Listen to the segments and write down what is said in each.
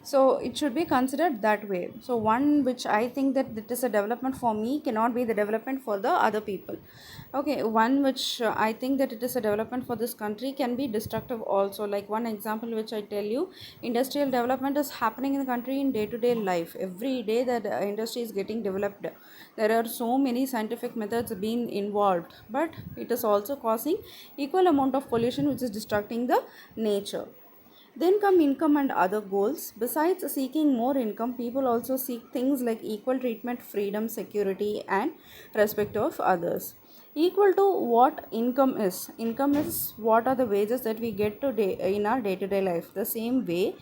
So it should be considered that way. So one which I think that it is a development for me cannot be the development for the other people. Okay, one which I think that it is a development for this country can be destructive also. Like one example which I tell you, industrial development is happening in the country in day to day life. Every day that industry is getting developed, there are so many scientific methods being involved, but it is also causing equal amount of pollution which is destructing the nature. Then come income and other goals. Besides seeking more income, people also seek things like equal treatment, freedom, security, and respect of others. Equal to what income is. Income is what are the wages that we get today in our day to day life. The same way,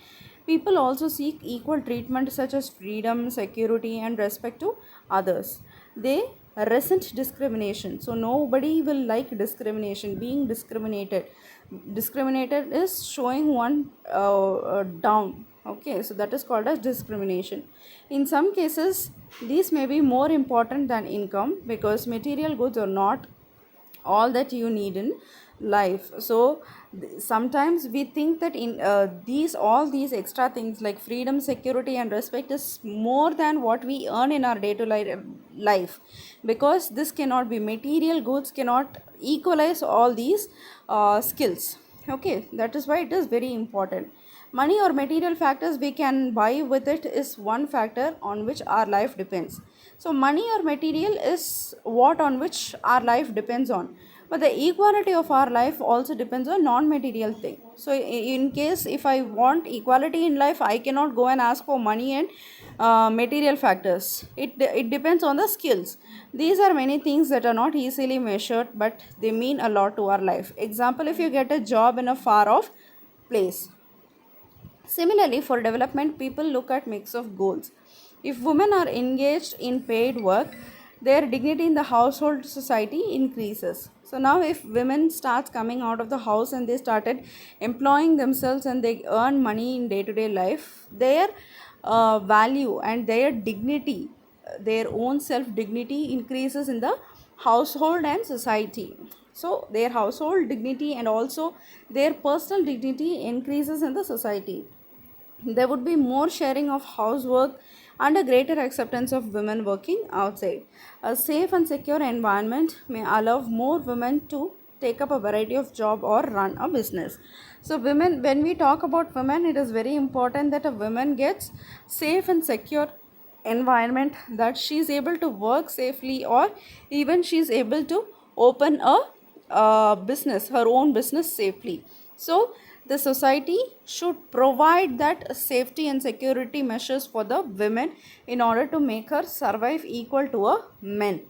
people also seek equal treatment such as freedom, security, and respect to others. They resent discrimination. So nobody will like discrimination, being discriminated is showing one down. Okay, so that is called as discrimination. In some cases, these may be more important than income because material goods are not all that you need in life. So sometimes we think that in these all these extra things like freedom, security, and respect is more than what we earn in our day to life, because this cannot be, material goods cannot equalize all these skills. Okay, that is why it is very important. Money or material factors we can buy with it is one factor on which our life depends. So money or material is what on which our life depends on. But the equality of our life also depends on non-material thing. So in case if I want equality in life, I cannot go and ask for money and material factors. It depends on the skills. These are many things that are not easily measured, but they mean a lot to our life. Example, if you get a job in a far off place. Similarly, for development, people look at mix of goals. If women are engaged in paid work, their dignity in the household society increases. So now if women starts coming out of the house and they started employing themselves and they earn money in day-to-day life, their value and their dignity, their own self-dignity increases in the household and society. So their household dignity and also their personal dignity increases in the society. There would be more sharing of housework and a greater acceptance of women working outside. A safe and secure environment may allow more women to take up a variety of job or run a business. So women, when we talk about women, it is very important that a woman gets safe and secure environment, that she is able to work safely, or even she is able to open a business, her own business safely. So the society should provide that safety and security measures for the women in order to make her survive equal to a men.